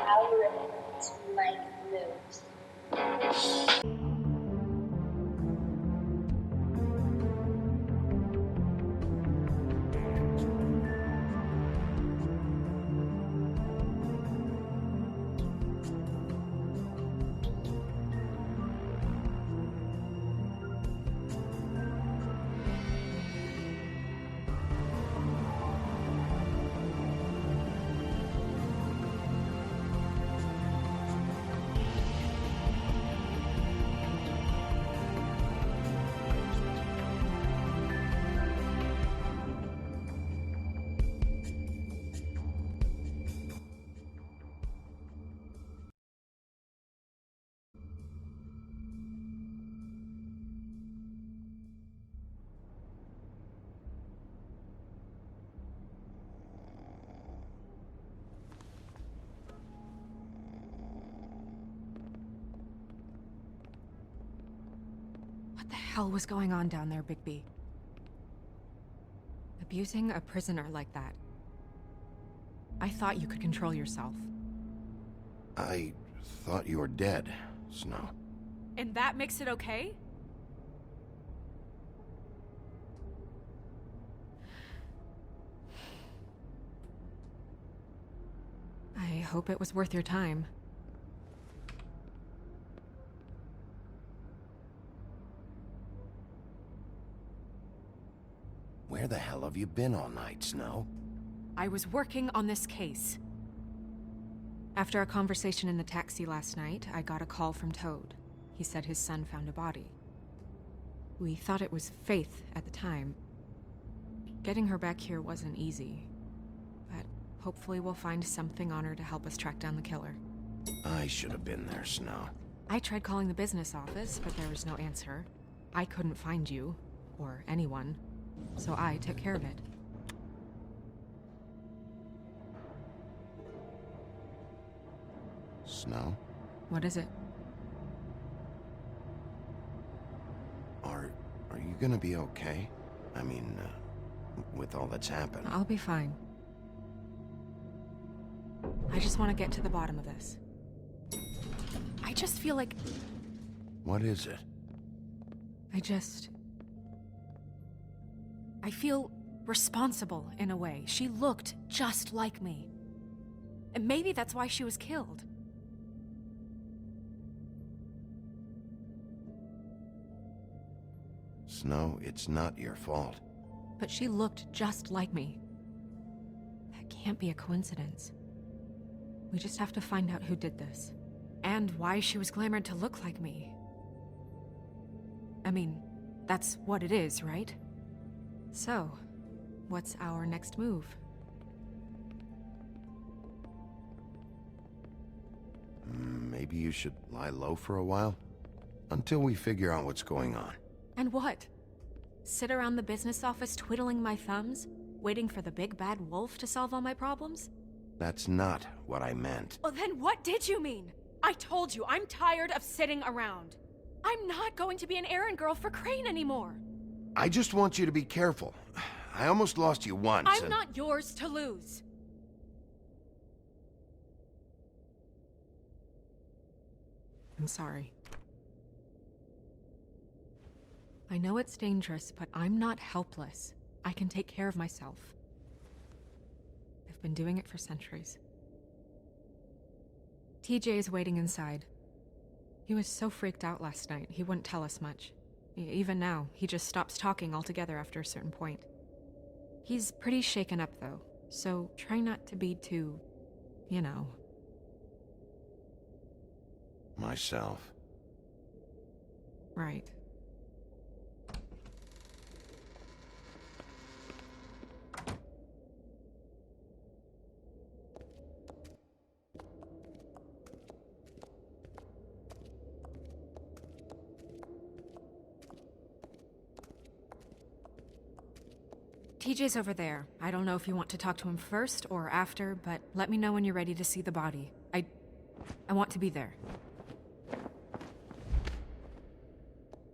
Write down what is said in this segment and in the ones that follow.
algorithm to like moves. What the hell was going on down there, Bigby? Abusing a prisoner like that. I thought you could control yourself. I thought you were dead, Snow. And that makes it okay? I hope it was worth your time. Where the hell have you been all night, Snow? I was working on this case. After a conversation in the taxi last night, I got a call from Toad. He said his son found a body. We thought it was Faith at the time. Getting her back here wasn't easy, but hopefully we'll find something on her to help us track down the killer. I should have been there, Snow. I tried calling the business office, but there was no answer. I couldn't find you, or anyone, so I took care of it. Snow? What is it? Are you gonna be okay? I mean, with all that's happened. I'll be fine. I just want to get to the bottom of this. I just feel like... What is it? I feel responsible in a way. She looked just like me. And maybe that's why she was killed. Snow, it's not your fault. But she looked just like me. That can't be a coincidence. We just have to find out who did this. And why she was glamored to look like me. I mean, that's what it is, right? So, what's our next move? Maybe you should lie low for a while? Until we figure out what's going on. And what? Sit around the business office twiddling my thumbs, waiting for the big bad wolf to solve all my problems? That's not what I meant. Well, then what did you mean? I told you, I'm tired of sitting around. I'm not going to be an errand girl for Crane anymore. I just want you to be careful. I almost lost you once. I'm not yours to lose. I'm sorry. I know it's dangerous, but I'm not helpless. I can take care of myself. I've been doing it for centuries. TJ is waiting inside. He was so freaked out last night, he wouldn't tell us much. Even now, he just stops talking altogether after a certain point. He's pretty shaken up, though, so try not to be too, you know. Myself. Right. TJ's over there. I don't know if you want to talk to him first or after, but let me know when you're ready to see the body. I want to be there.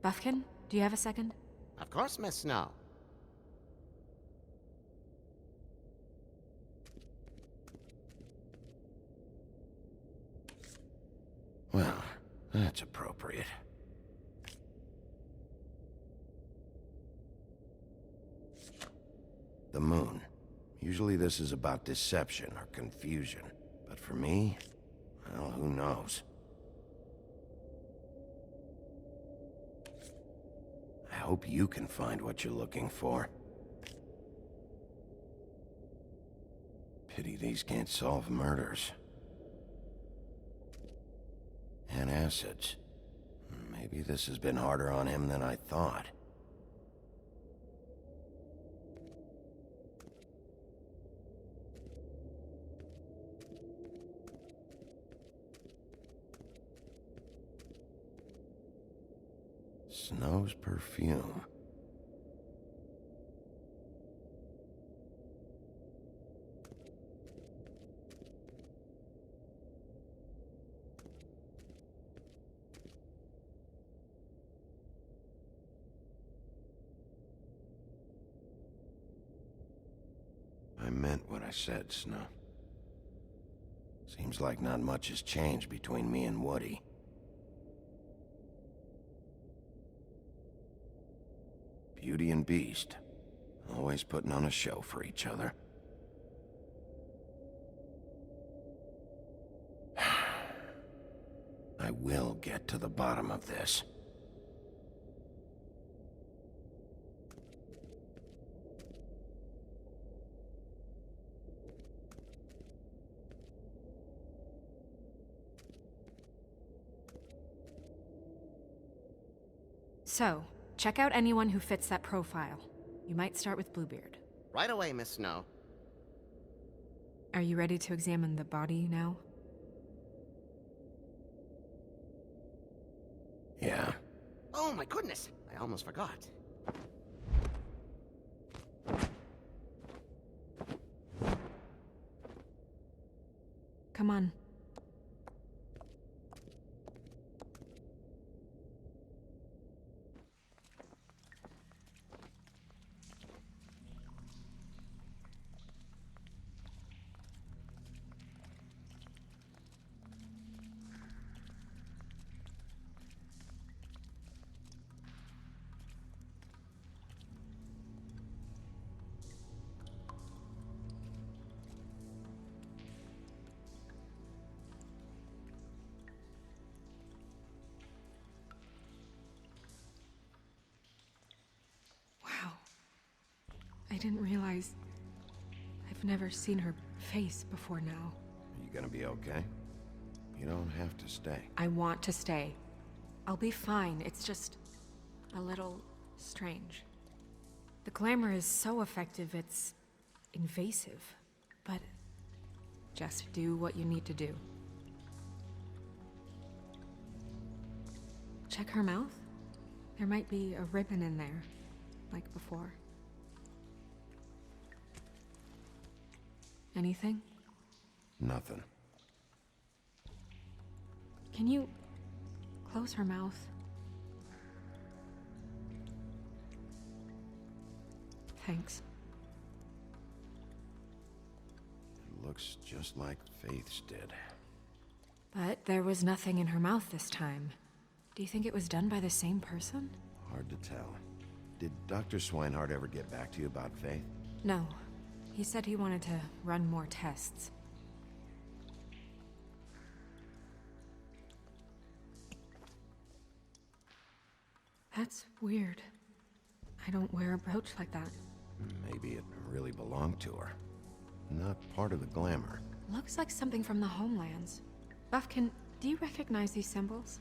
Buffkin, do you have a second? Of course, Miss Snow. That's appropriate. The moon. Usually this is about deception or confusion. But for me, well, who knows? I hope you can find what you're looking for. Pity these can't solve murders. And acids. Maybe this has been harder on him than I thought. Snow's perfume. I meant what I said, Snow. Seems like not much has changed between me and Woody. Beauty and Beast. Always putting on a show for each other. I will get to the bottom of this. So, check out anyone who fits that profile. You might start with Bluebeard. Right away, Miss Snow. Are you ready to examine the body now? Yeah. Oh my goodness, I almost forgot. Come on. Wow. I didn't realize... I've never seen her face before now. Are you gonna be okay? You don't have to stay. I want to stay. I'll be fine. It's just... a little... strange. The glamour is so effective, it's... invasive. But... just do what you need to do. Check her mouth. There might be a ribbon in there, like before. Anything? Nothing. Can you close her mouth? Thanks. It looks just like Faith's did. But there was nothing in her mouth this time. Do you think it was done by the same person? Hard to tell. Did Dr. Swinehart ever get back to you about Faith? No. He said he wanted to run more tests. That's weird. I don't wear a brooch like that. Maybe it really belonged to her. Not part of the glamour. Looks like something from the homelands. Buffkin, do you recognize these symbols?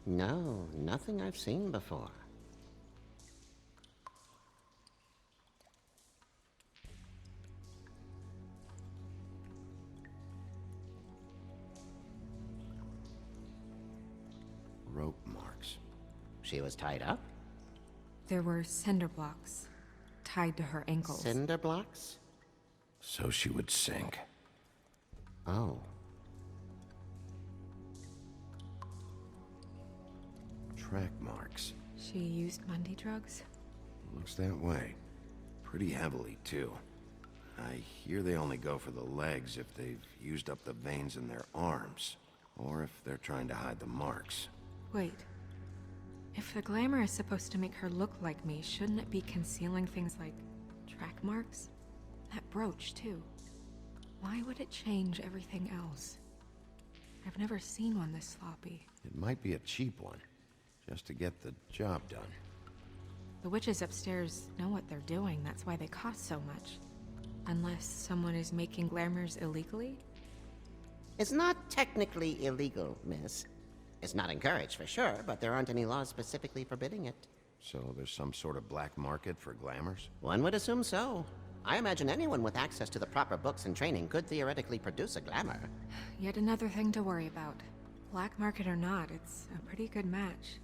No, nothing I've seen before. Rope marks. She was tied up? There were cinder blocks tied to her ankles. Cinder blocks? So she would sink. Oh. Track marks. She used Mundy drugs? Looks that way. Pretty heavily, too. I hear they only go for the legs if they've used up the veins in their arms. Or if they're trying to hide the marks. Wait. If the glamour is supposed to make her look like me, shouldn't it be concealing things like track marks? That brooch, too. Why would it change everything else? I've never seen one this sloppy. It might be a cheap one, just to get the job done. The witches upstairs know what they're doing, that's why they cost so much. Unless someone is making glamours illegally? It's not technically illegal, miss. It's not encouraged for sure, but there aren't any laws specifically forbidding it. So there's some sort of black market for glamours? One would assume so. I imagine anyone with access to the proper books and training could theoretically produce a glamour. Yet another thing to worry about. Black market or not, it's a pretty good match.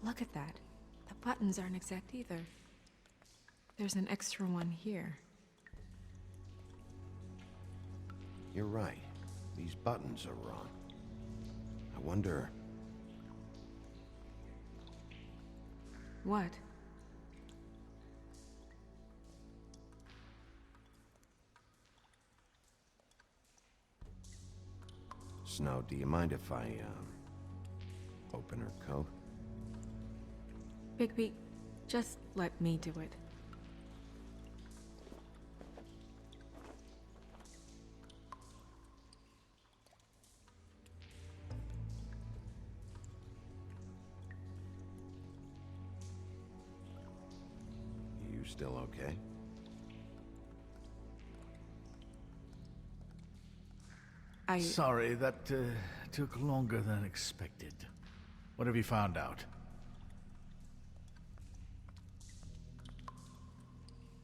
Look at that. The buttons aren't exact either. There's an extra one here. You're right. These buttons are wrong. I wonder... What? Snow, do you mind if I, open her coat? Bigby, just let me do it. You still okay? Sorry, that took longer than expected. What have you found out?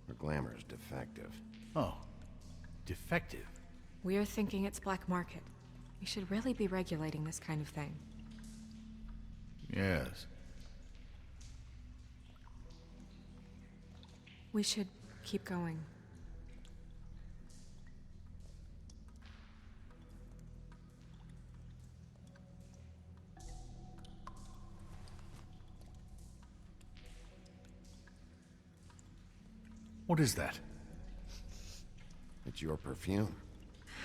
Her glamour's defective. Oh, defective. We're thinking it's black market. We should really be regulating this kind of thing. Yes. We should keep going. What is that? It's your perfume.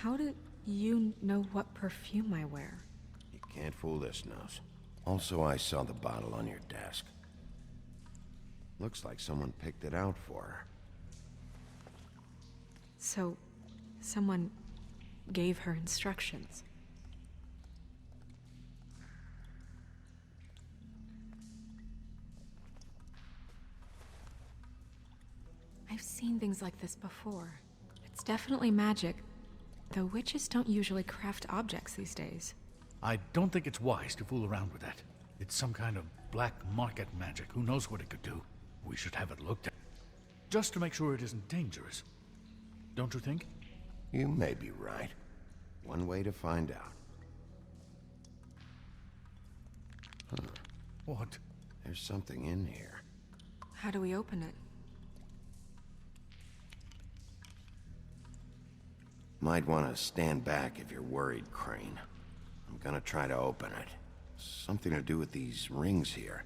How do you know what perfume I wear? You can't fool this nose. Also, I saw the bottle on your desk. Looks like someone picked it out for her. So, someone gave her instructions. I've seen things like this before. It's definitely magic, though witches don't usually craft objects these days. I don't think it's wise to fool around with that. It's some kind of black market magic. Who knows what it could do? We should have it looked at. Just to make sure it isn't dangerous. Don't you think? You may be right. One way to find out. Huh. What? There's something in here. How do we open it? Might want to stand back if you're worried, Crane. I'm gonna try to open it. Something to do with these rings here.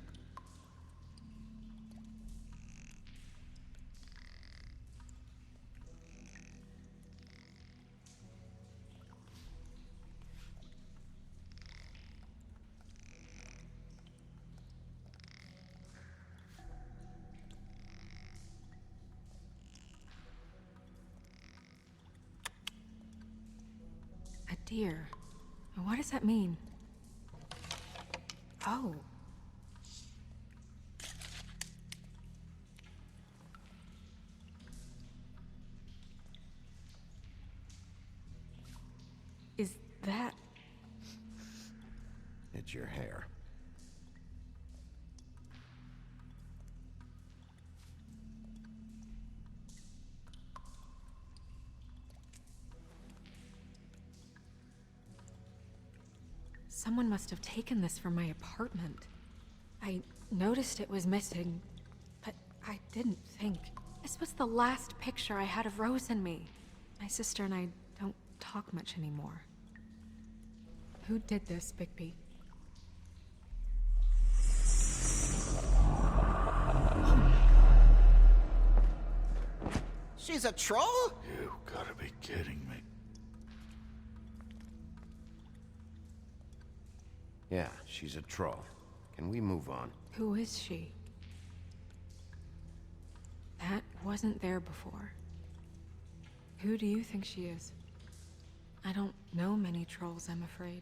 A deer. What does that mean? Oh. Is that... It's your hair. Someone must have taken this from my apartment. I noticed it was missing, but I didn't think. This was the last picture I had of Rose and me. My sister and I don't talk much anymore. Who did this, Bigby? She's a troll? You gotta be kidding me. Yeah, she's a troll. Can we move on? Who is she? That wasn't there before. Who do you think she is? I don't know many trolls, I'm afraid.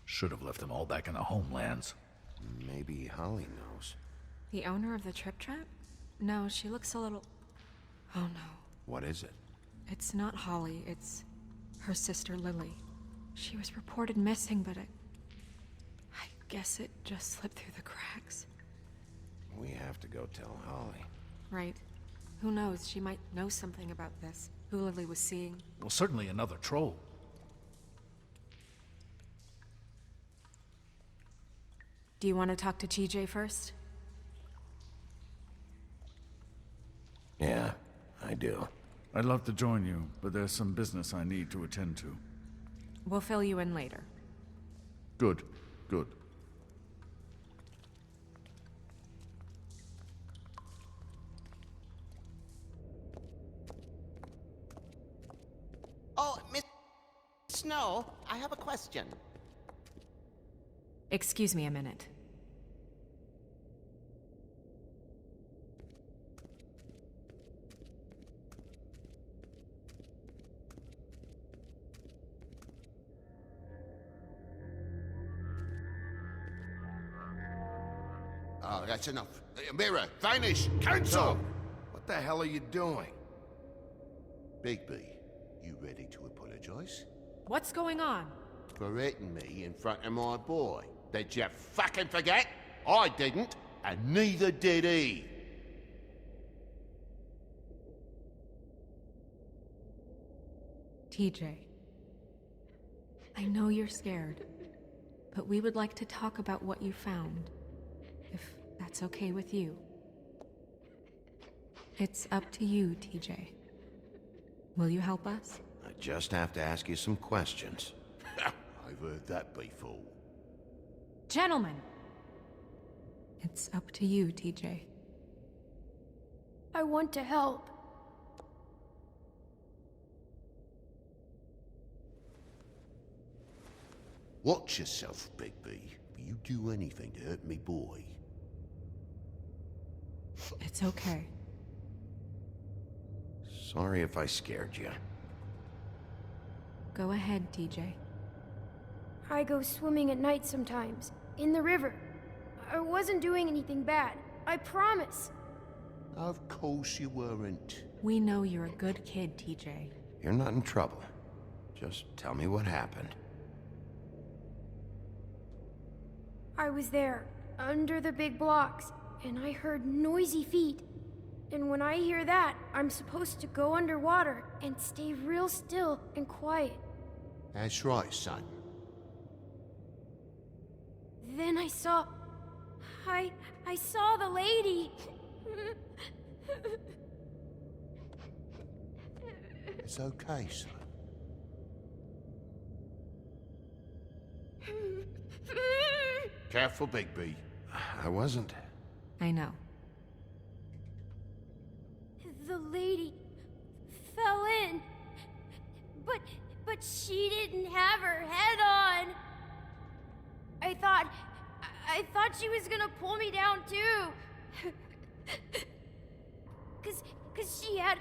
Should have left them all back in the homelands. Maybe Holly knows. The owner of the Trip Trap? No, she looks a little... Oh no. What is it? It's not Holly, it's her sister Lily. She was reported missing, but I guess it just slipped through the cracks. We have to go tell Holly. Right. Who knows, she might know something about this. Who Lily was seeing. Well, certainly another troll. Do you want to talk to TJ first? Yeah, I do. I'd love to join you, but there's some business I need to attend to. We'll fill you in later. Good, good. Oh, Miss Snow, I have a question. Excuse me a minute. Oh, that's enough. Mirror, vanish, cancel! So, what the hell are you doing? Bigby, you ready to apologize? What's going on? For hitting me in front of my boy. Did you fucking forget? I didn't, and neither did he. TJ. I know you're scared, but we would like to talk about what you found, if that's okay with you. It's up to you, TJ. Will you help us? I just have to ask you some questions. I've heard that before. Gentlemen! It's up to you, TJ. I want to help. Watch yourself, Bigby. If you do anything to hurt me boy. It's okay. Sorry if I scared you. Go ahead, TJ. I go swimming at night sometimes, in the river. I wasn't doing anything bad. I promise. Of course you weren't. We know you're a good kid, TJ. You're not in trouble. Just tell me what happened. I was there, under the big blocks, and I heard noisy feet. And when I hear that, I'm supposed to go underwater and stay real still and quiet. That's right, son. Then I saw... I saw the lady. It's okay, son. Careful, Bigby. I wasn't. I know. The lady fell in. But she didn't have her head on. I thought she was gonna pull me down too. Cause she had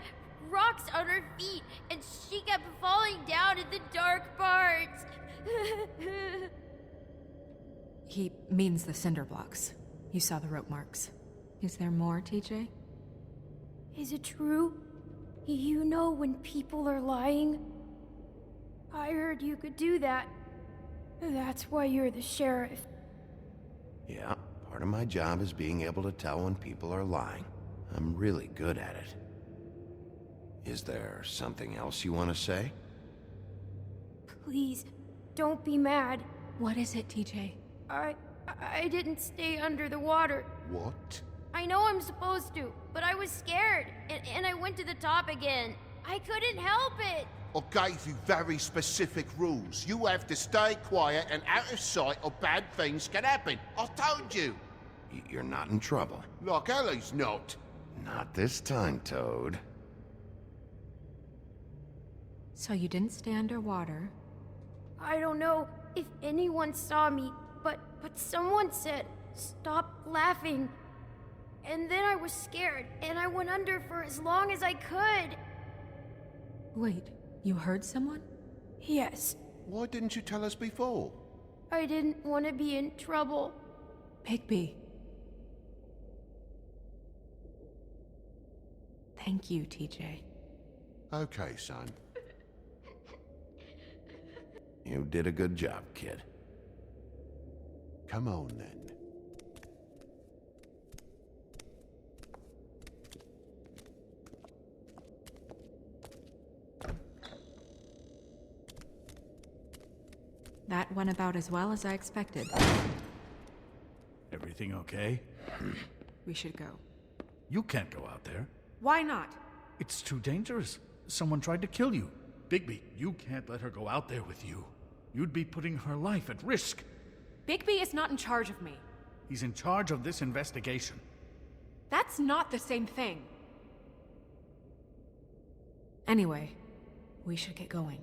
rocks on her feet and she kept falling down in the dark parts. He means the cinder blocks. You saw the rope marks. Is there more, TJ? Is it true? You know when people are lying? I heard you could do that. That's why you're the sheriff. Yeah, part of my job is being able to tell when people are lying. I'm really good at it. Is there something else you want to say? Please, don't be mad. What is it, TJ? I didn't stay under the water. What? I know I'm supposed to, but I was scared, and I went to the top again. I couldn't help it. I gave you very specific rules. You have to stay quiet and out of sight or bad things can happen. I told you. You're not in trouble. Like Ellie's not. Not this time, Toad. So you didn't stay underwater. I don't know if anyone saw me, but someone said, stop laughing. And then I was scared, and I went under for as long as I could. Wait, you heard someone? Yes, Why didn't you tell us before? I didn't want to be in trouble. Bigby. Thank you, TJ. Okay, son. You did a good job, kid. Come on, then. That went about as well as I expected. Everything okay? We should go. You can't go out there. Why not? It's too dangerous. Someone tried to kill you. Bigby, you can't let her go out there with you. You'd be putting her life at risk. Bigby is not in charge of me. He's in charge of this investigation. That's not the same thing. Anyway, we should get going.